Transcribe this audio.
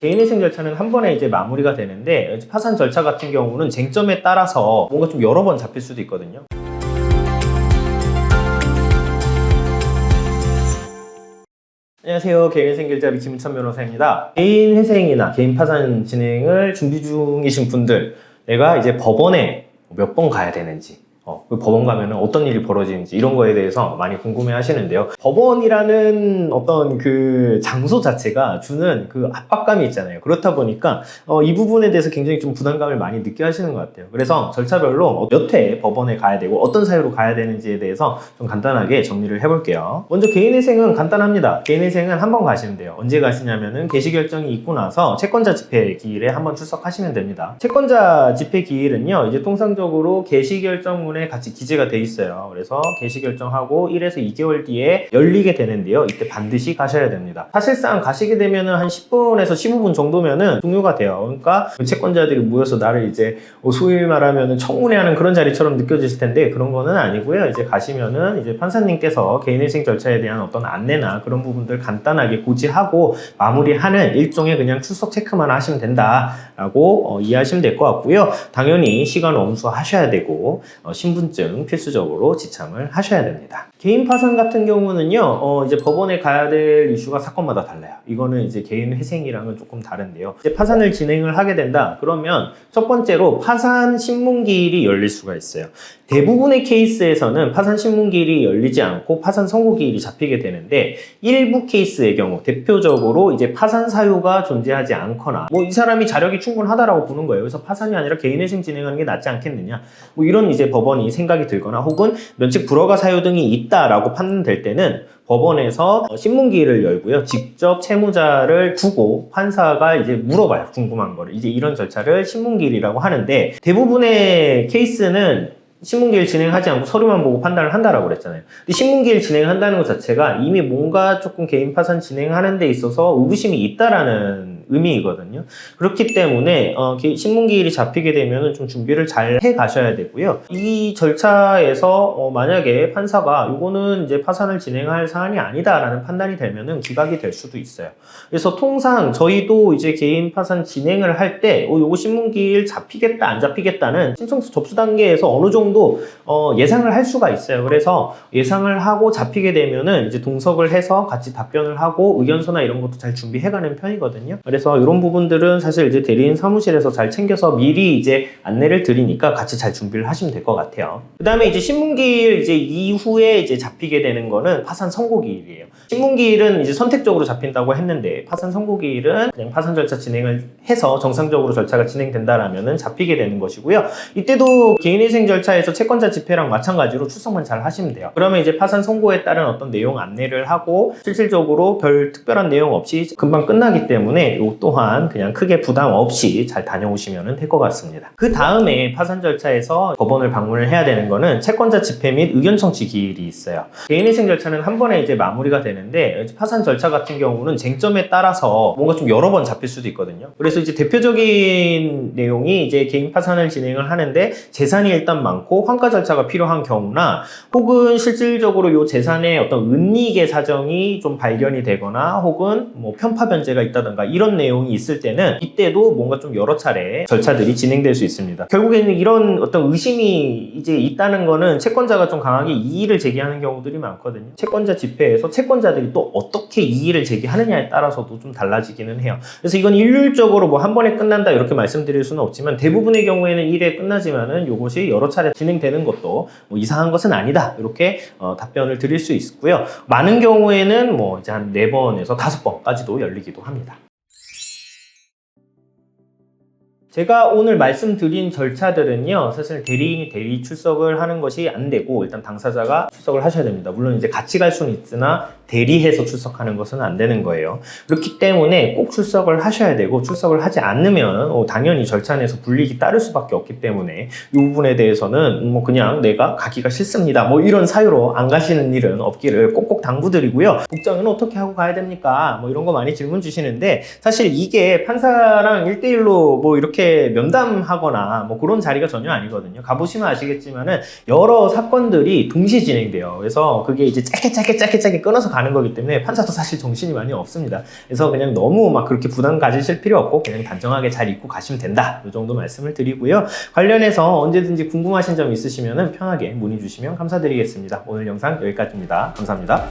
개인회생 절차는 한 번에 이제 마무리가 되는데 파산 절차 같은 경우는 쟁점에 따라서 뭔가 좀 여러 번 잡힐 수도 있거든요. 안녕하세요. 개인회생결자비 김은천 변호사입니다. 개인회생이나 개인 파산 진행을 준비 중이신 분들, 내가 이제 법원에 몇 번 가야 되는지, 그 법원 가면 어떤 일이 벌어지는지 이런 거에 대해서 많이 궁금해 하시는데요. 법원이라는 어떤 그 장소 자체가 주는 그 압박감이 있잖아요. 그렇다 보니까 이 부분에 대해서 굉장히 좀 부담감을 많이 느껴 하시는 것 같아요. 그래서 절차별로 몇 회 법원에 가야 되고 어떤 사유로 가야 되는지에 대해서 좀 간단하게 정리를 해볼게요. 먼저 개인회생은 간단합니다. 개인회생은 한 번 가시면 돼요. 언제 가시냐면은 개시결정이 있고 나서 채권자 집회 기일에 한번 출석하시면 됩니다. 채권자 집회 기일은요, 이제 통상적으로 개시결정문에 같이 기재가 돼 있어요. 그래서 개시 결정하고 1에서 2개월 뒤에 열리게 되는데요. 이때 반드시 가셔야 됩니다. 사실상 가시게 되면은 한 10분에서 15분 정도면은 종료가 돼요. 그러니까 채권자들이 모여서 나를 이제 소위 말하면은 청문회하는 그런 자리처럼 느껴지실 텐데 그런 거는 아니고요. 이제 가시면은 이제 판사님께서 개인회생 절차에 대한 어떤 안내나 그런 부분들 간단하게 고지하고 마무리하는 일종의 그냥 출석 체크만 하시면 된다라고 이해하시면 될 것 같고요. 당연히 시간 엄수하셔야 되고 신분증 필수적으로 지참을 하셔야 됩니다. 개인 파산 같은 경우는요, 이제 법원에 가야 될 이슈가 사건마다 달라요. 이거는 이제 개인 회생이랑은 조금 다른데요. 이제 파산을 진행을 하게 된다. 그러면 첫 번째로 파산 신문기일이 열릴 수가 있어요. 대부분의 케이스에서는 파산 신문기일이 열리지 않고 파산 선고기일이 잡히게 되는데 일부 케이스의 경우 대표적으로 이제 파산 사유가 존재하지 않거나 뭐 이 사람이 자력이 충분하다라고 보는 거예요. 그래서 파산이 아니라 개인회생 진행하는 게 낫지 않겠느냐. 뭐 이런 이제 법원이 생각이 들거나 혹은 면책 불허가 사유 등이 있다라고 판단될 때는 법원에서 신문기일을 열고요. 직접 채무자를 두고 판사가 이제 물어봐요. 궁금한 거를. 이제 이런 절차를 신문기일이라고 하는데 대부분의 케이스는 신문기일 진행하지 않고 서류만 보고 판단을 한다라고 그랬잖아요. 근데 신문기일 진행한다는 것 자체가 이미 뭔가 조금 개인 파산 진행하는 데 있어서 의구심이 있다라는 의미이거든요. 그렇기 때문에 신문기일이 잡히게 되면 좀 준비를 잘 해 가셔야 되고요. 이 절차에서 만약에 판사가 이거는 이제 파산을 진행할 사안이 아니다라는 판단이 되면은 기각이 될 수도 있어요. 그래서 통상 저희도 이제 개인 파산 진행을 할 때 요거 신문기일 잡히겠다 안 잡히겠다는 신청서 접수 단계에서 어느 정도 예상을 할 수가 있어요. 그래서 예상을 하고 잡히게 되면은 이제 동석을 해서 같이 답변을 하고 의견서나 이런 것도 잘 준비해가는 편이거든요. 그래서 이런 부분들은 사실 이제 대리인 사무실에서 잘 챙겨서 미리 이제 안내를 드리니까 같이 잘 준비를 하시면 될 것 같아요. 그 다음에 이제 신문기일 이제 이후에 이제 잡히게 되는 거는 파산 선고기일이에요. 신문기일은 이제 선택적으로 잡힌다고 했는데 파산 선고기일은 그냥 파산 절차 진행을 해서 정상적으로 절차가 진행된다라면은 잡히게 되는 것이고요. 이때도 개인회생 절차에서 채권자 집회랑 마찬가지로 출석만 잘 하시면 돼요. 그러면 이제 파산 선고에 따른 어떤 내용 안내를 하고 실질적으로 별 특별한 내용 없이 금방 끝나기 때문에 이 또한 그냥 크게 부담 없이 잘 다녀오시면 될 것 같습니다. 그 다음에 파산 절차에서 법원을 방문을 해야 되는 거는 채권자 집회 및 의견 청취 기일이 있어요. 개인회생 절차는 한 번에 이제 마무리가 되는데 파산 절차 같은 경우는 쟁점에 따라서 뭔가 좀 여러 번 잡힐 수도 있거든요. 그래서 이제 대표적인 내용이 이제 개인 파산을 진행을 하는데 재산이 일단 많고 환가 절차가 필요한 경우나 혹은 실질적으로 이 재산의 어떤 은닉의 사정이 좀 발견이 되거나 혹은 뭐 편파 변제가 있다든가 이런 내용이 있을 때는 이때도 뭔가 좀 여러 차례 절차들이 진행될 수 있습니다. 결국에는 이런 어떤 의심이 이제 있다는 거는 채권자가 좀 강하게 이의를 제기하는 경우들이 많거든요. 채권자 집회에서 채권자들이 또 어떻게 이의를 제기하느냐에 따라서도 좀 달라지기는 해요. 그래서 이건 일률적으로 뭐 한 번에 끝난다 이렇게 말씀드릴 수는 없지만 대부분의 경우에는 1회 끝나지만은 요것이 여러 차례 진행되는 것도 뭐 이상한 것은 아니다 이렇게 답변을 드릴 수 있고요. 많은 경우에는 뭐 이제 한 4번에서 5번까지도 열리기도 합니다. 제가 오늘 말씀드린 절차들은요, 사실 대리인이 대리 출석을 하는 것이 안 되고 일단 당사자가 출석을 하셔야 됩니다. 물론 이제 같이 갈 수는 있으나 대리해서 출석하는 것은 안 되는 거예요. 그렇기 때문에 꼭 출석을 하셔야 되고 출석을 하지 않으면 당연히 절차 내에서 불이익이 따를 수밖에 없기 때문에 이 부분에 대해서는 뭐 그냥 내가 가기가 싫습니다 뭐 이런 사유로 안 가시는 일은 없기를 꼭꼭 당부드리고요. 복장은 어떻게 하고 가야 됩니까? 뭐 이런 거 많이 질문 주시는데 사실 이게 판사랑 1대1로 뭐 이렇게 이렇게 면담하거나 뭐 그런 자리가 전혀 아니거든요. 가보시면 아시겠지만은 여러 사건들이 동시에 진행돼요. 그래서 그게 이제 짧게 끊어서 가는 거기 때문에 판사도 사실 정신이 많이 없습니다. 그래서 그냥 너무 막 그렇게 부담 가지실 필요 없고 그냥 단정하게 잘 입고 가시면 된다. 이 정도 말씀을 드리고요. 관련해서 언제든지 궁금하신 점 있으시면은 편하게 문의 주시면 감사드리겠습니다. 오늘 영상 여기까지입니다. 감사합니다.